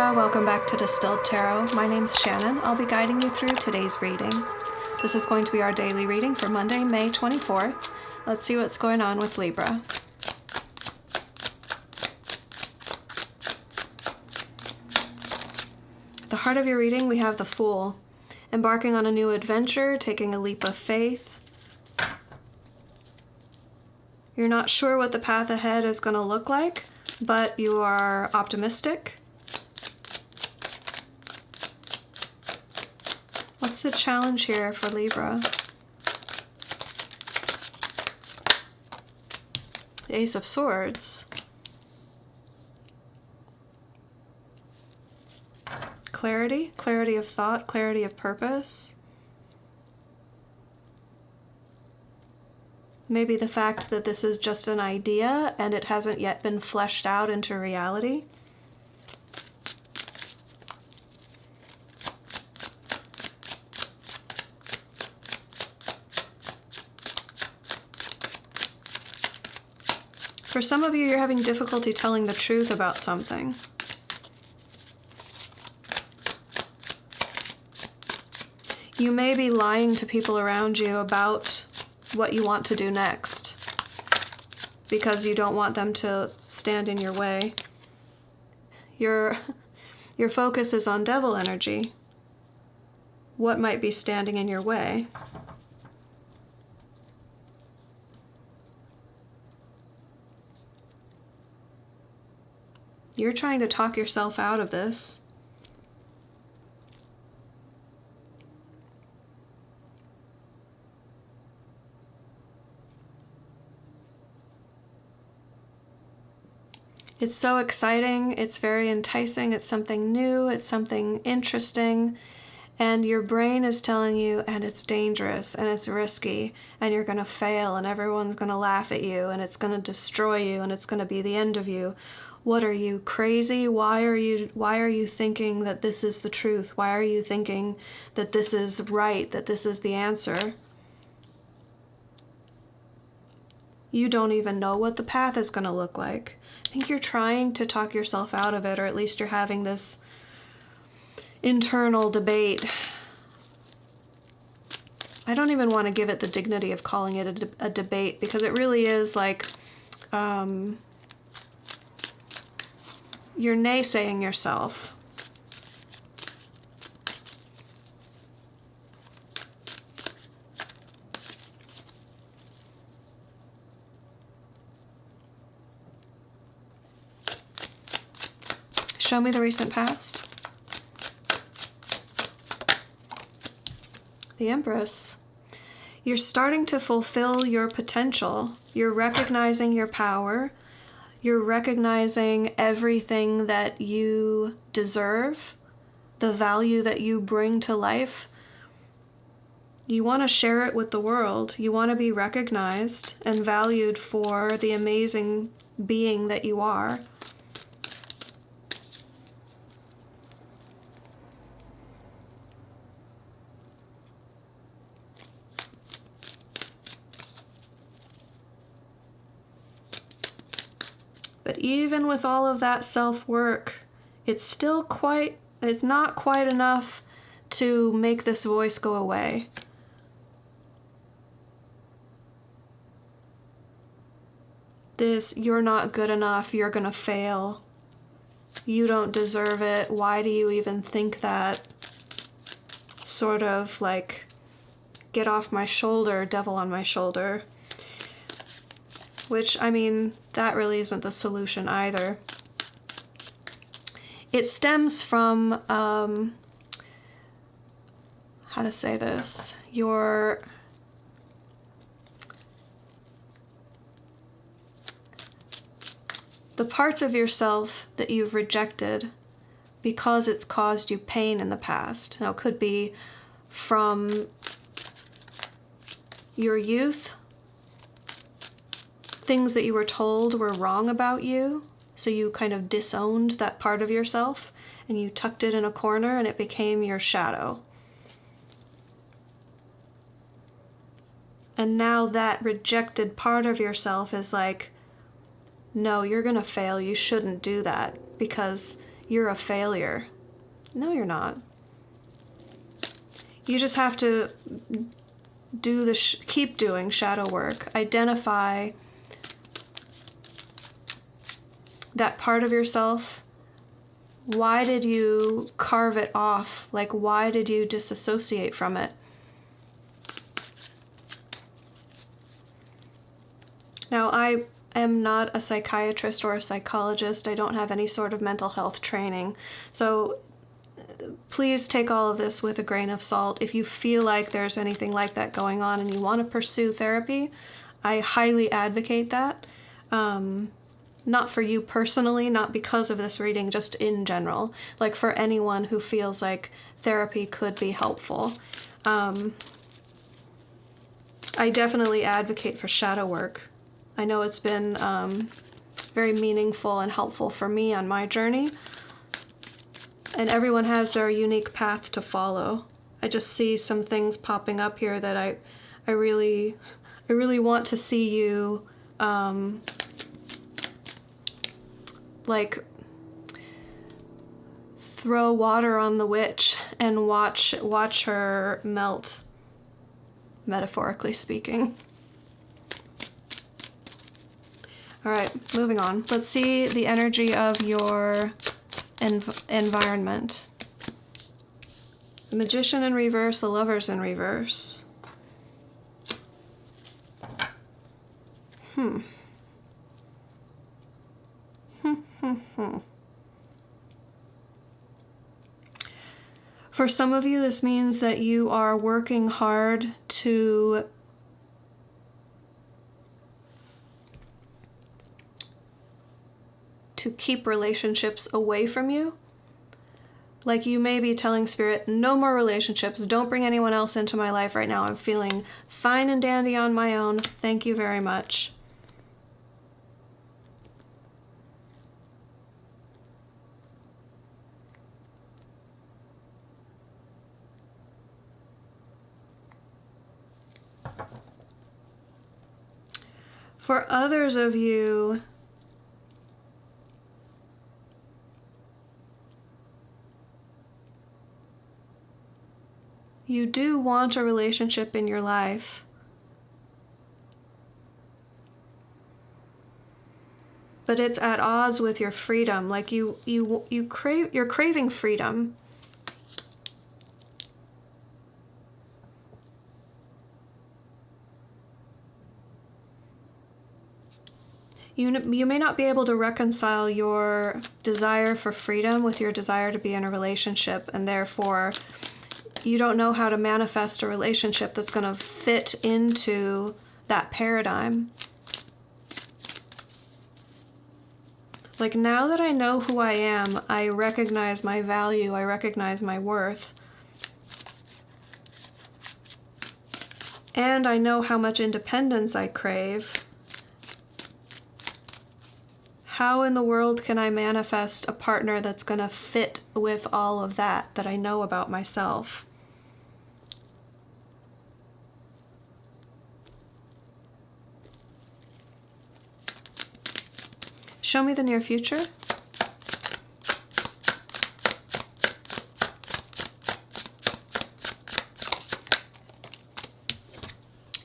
Libra, welcome back to Distilled Tarot. My name's Shannon. I'll be guiding you through today's reading. This is going to be our daily reading for Monday, May 24th. Let's see what's going on with Libra. The heart of your reading, we have the Fool. Embarking on a new adventure, taking a leap of faith. You're not sure what the path ahead is going to look like, but you are optimistic. What's the challenge here for Libra? The Ace of Swords. Clarity, clarity of thought, clarity of purpose. Maybe the fact that this is just an idea and it hasn't yet been fleshed out into reality. For some of you, you're having difficulty telling the truth about something. You may be lying to people around you about what you want to do next because you don't want them to stand in your way. Your focus is on devil energy. What might be standing in your way? You're trying to talk yourself out of this. It's so exciting, it's very enticing, it's something new, it's something interesting, and your brain is telling you, and it's dangerous, and it's risky, and you're gonna fail, and everyone's gonna laugh at you, and it's gonna destroy you, and it's gonna be the end of you. What are you, crazy? Why are you thinking that this is the truth? Why are you thinking that this is right, that this is the answer? You don't even know what the path is gonna look like. I think you're trying to talk yourself out of it, or at least you're having this internal debate. I don't even want to give it the dignity of calling it a debate, because it really is like you're naysaying yourself. Show me the recent past. The Empress. You're starting to fulfill your potential. You're recognizing your power. You're recognizing everything that you deserve, the value that you bring to life. You want to share it with the world. You want to be recognized and valued for the amazing being that you are. But even with all of that self-work, it's not quite enough to make this voice go away. This, you're not good enough, you're gonna fail, you don't deserve it, why do you even think that? Sort of like, get off my shoulder, devil on my shoulder. Which, I mean, that really isn't the solution either. It stems from, how to say this, the parts of yourself that you've rejected because it's caused you pain in the past. Now, it could be from your youth, things that you were told were wrong about you, so you kind of disowned that part of yourself and you tucked it in a corner and it became your shadow. And now that rejected part of yourself is like, no, you're gonna fail, you shouldn't do that, because you're a failure. No, you're not. You just have to do keep doing shadow work. Identify that part of yourself. Why did you carve it off? Like, why did you disassociate from it? Now, I am not a psychiatrist or a psychologist. I don't have any sort of mental health training. So please take all of this with a grain of salt. If you feel like there's anything like that going on and you want to pursue therapy, I highly advocate that. Not for you personally, not because of this reading, just in general. Like for anyone who feels like therapy could be helpful. I definitely advocate for shadow work. I know it's been very meaningful and helpful for me on my journey. And everyone has their unique path to follow. I just see some things popping up here that I really want to see you like throw water on the witch and watch her melt, metaphorically speaking. All right, moving on. Let's see the energy of your environment. The Magician in reverse, the Lovers in reverse. For some of you, this means that you are working hard to keep relationships away from you. Like you may be telling Spirit, no more relationships, don't bring anyone else into my life right now. I'm feeling fine and dandy on my own. Thank you very much. For others of you, you do want a relationship in your life, but it's at odds with your freedom. Like you're craving freedom. You may not be able to reconcile your desire for freedom with your desire to be in a relationship, and therefore you don't know how to manifest a relationship that's going to fit into that paradigm. Like, now that I know who I am, I recognize my value, I recognize my worth. And I know how much independence I crave. How in the world can I manifest a partner that's going to fit with all of that I know about myself? Show me the near future.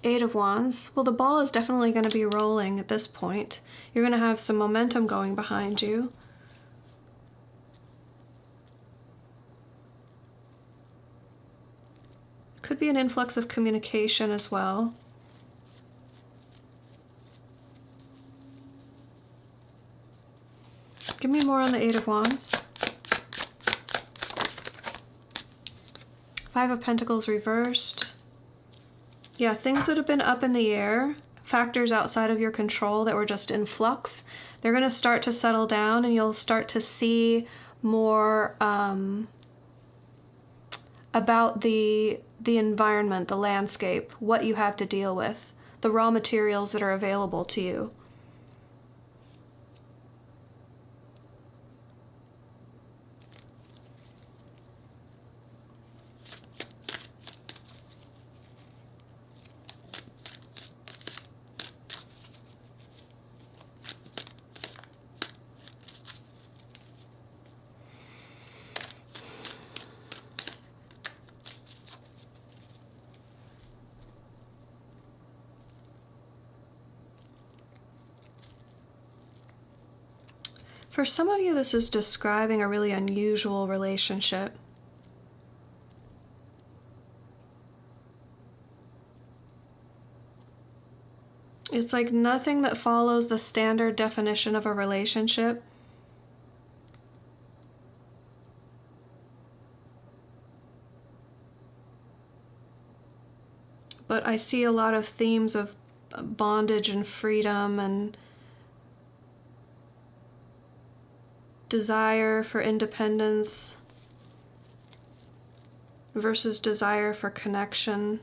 Eight of Wands. Well, the ball is definitely going to be rolling at this point. You're going to have some momentum going behind you. Could be an influx of communication as well. Give me more on the Eight of Wands. Five of Pentacles reversed. Yeah, things that have been up in the air, factors outside of your control that were just in flux, they're going to start to settle down, and you'll start to see more about the environment, the landscape, what you have to deal with, the raw materials that are available to you. For some of you, this is describing a really unusual relationship. It's like nothing that follows the standard definition of a relationship. But I see a lot of themes of bondage and freedom and desire for independence versus desire for connection.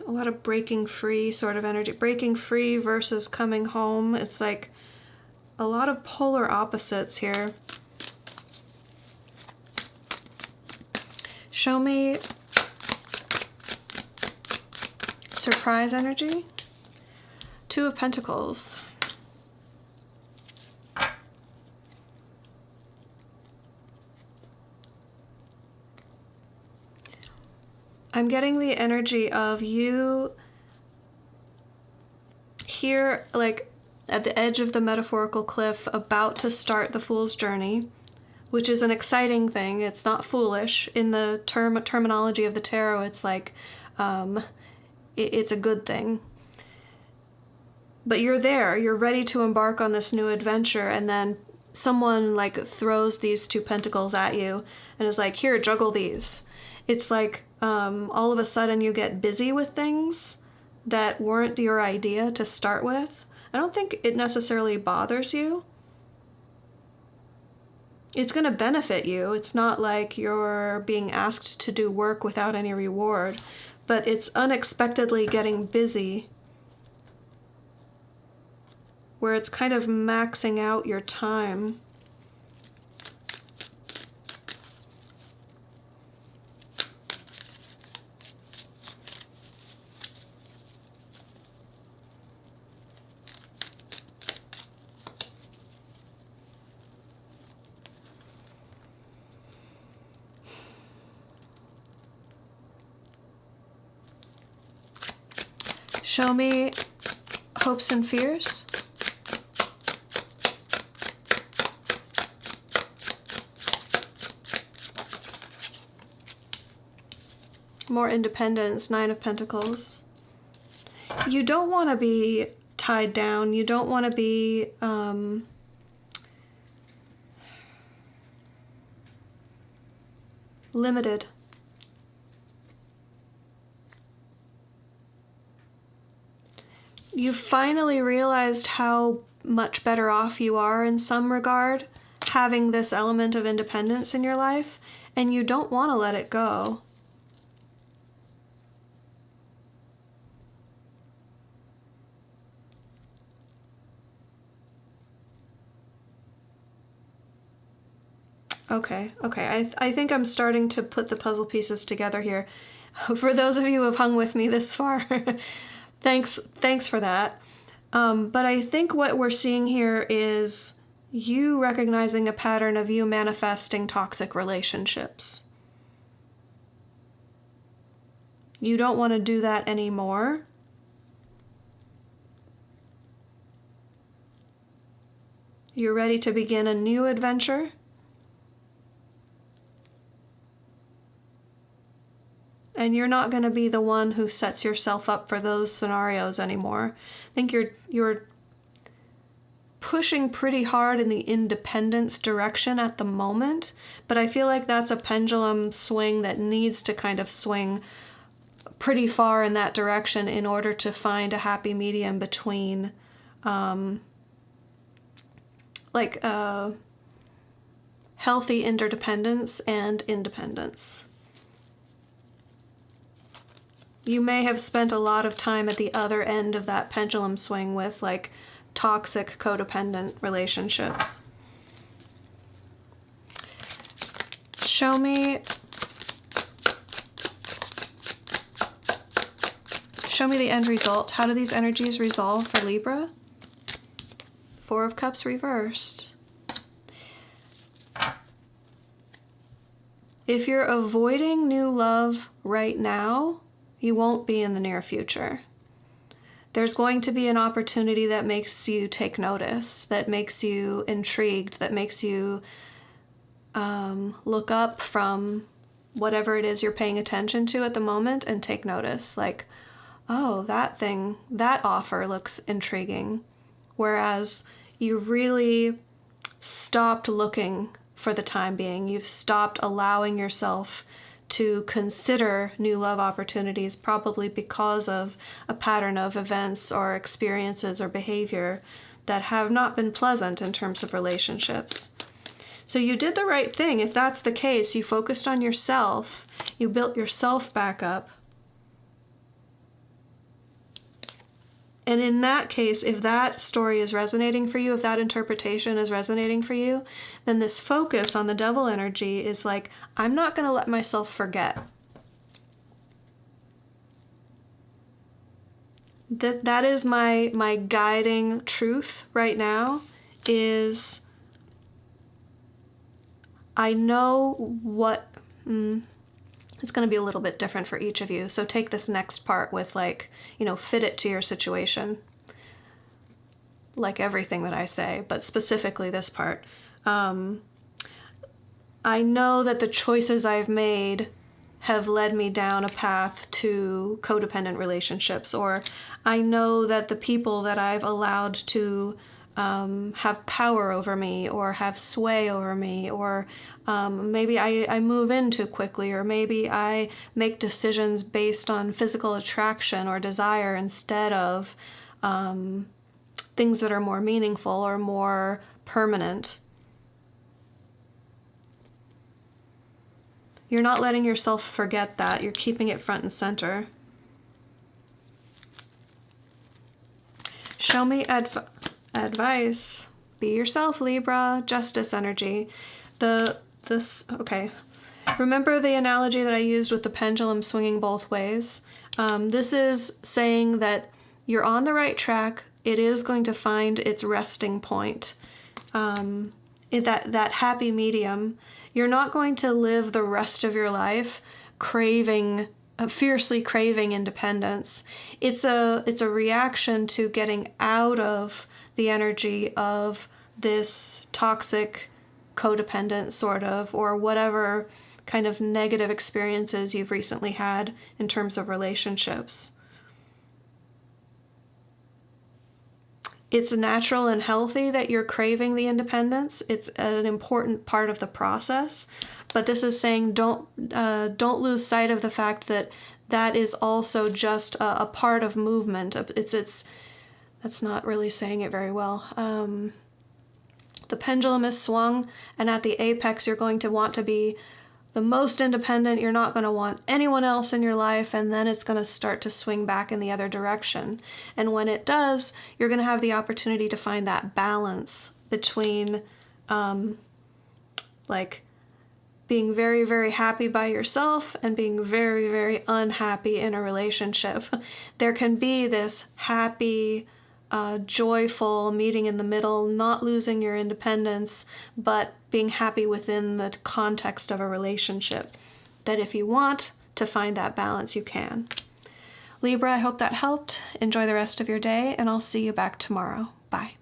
A lot of breaking free sort of energy. Breaking free versus coming home. It's like a lot of polar opposites here. Show me surprise energy. Two of Pentacles. I'm getting the energy of you here, like at the edge of the metaphorical cliff, about to start the Fool's Journey, which is an exciting thing. It's not foolish. In the terminology of the tarot, it's like, it's a good thing. But you're there, you're ready to embark on this new adventure, and then someone like throws these two pentacles at you and is like, here, juggle these. It's like all of a sudden you get busy with things that weren't your idea to start with. I don't think it necessarily bothers you. It's going to benefit you. It's not like you're being asked to do work without any reward, but it's unexpectedly getting busy where it's kind of maxing out your time. Show me hopes and fears. More independence, Nine of Pentacles. You don't want to be tied down. You don't want to be limited. You finally realized how much better off you are in some regard, having this element of independence in your life, and you don't want to let it go. Okay. I think I'm starting to put the puzzle pieces together here. For those of you who have hung with me this far, thanks for that. But I think what we're seeing here is you recognizing a pattern of you manifesting toxic relationships. You don't want to do that anymore. You're ready to begin a new adventure. And you're not going to be the one who sets yourself up for those scenarios anymore. I think you're pushing pretty hard in the independence direction at the moment, but I feel like that's a pendulum swing that needs to kind of swing pretty far in that direction in order to find a happy medium between healthy interdependence and independence. You may have spent a lot of time at the other end of that pendulum swing with like toxic codependent relationships. Show me the end result. How do these energies resolve for Libra? Four of Cups reversed. If you're avoiding new love right now, you won't be in the near future. There's going to be an opportunity that makes you take notice, that makes you intrigued, that makes you look up from whatever it is you're paying attention to at the moment and take notice. Like, oh, that thing, that offer looks intriguing. Whereas you really stopped looking for the time being. You've stopped allowing yourself to consider new love opportunities, probably because of a pattern of events or experiences or behavior that have not been pleasant in terms of relationships. So you did the right thing. If that's the case, you focused on yourself, you built yourself back up. And in that case, if that story is resonating for you, if that interpretation is resonating for you, then this focus on the devil energy is like, I'm not going to let myself forget. That is my guiding truth right now, is I know what... it's going to be a little bit different for each of you. So take this next part with, like, fit it to your situation. Like everything that I say, but specifically this part. I know that the choices I've made have led me down a path to codependent relationships, or I know that the people that I've allowed to have power over me or have sway over me, or maybe I move in too quickly, or maybe I make decisions based on physical attraction or desire instead of things that are more meaningful or more permanent. You're not letting yourself forget that. You're keeping it front and center. Show me advice. Be yourself, Libra. Justice energy. Okay. Remember the analogy that I used with the pendulum swinging both ways? This is saying that you're on the right track. It is going to find its resting point. That happy medium. You're not going to live the rest of your life fiercely craving independence. It's a reaction to getting out of the energy of this toxic, codependent sort of, or whatever kind of negative experiences you've recently had in terms of relationships. It's natural and healthy that you're craving the independence. It's an important part of the process. But this is saying don't lose sight of the fact that that is also just a part of movement. That's not really saying it very well. The pendulum is swung, and at the apex you're going to want to be the most independent. You're not going to want anyone else in your life, and then it's going to start to swing back in the other direction. And when it does, you're going to have the opportunity to find that balance between being very, very happy by yourself and being very, very unhappy in a relationship. There can be this happy, joyful meeting in the middle, not losing your independence, but being happy within the context of a relationship. That if you want to find that balance, you can. Libra, I hope that helped. Enjoy the rest of your day, and I'll see you back tomorrow. Bye.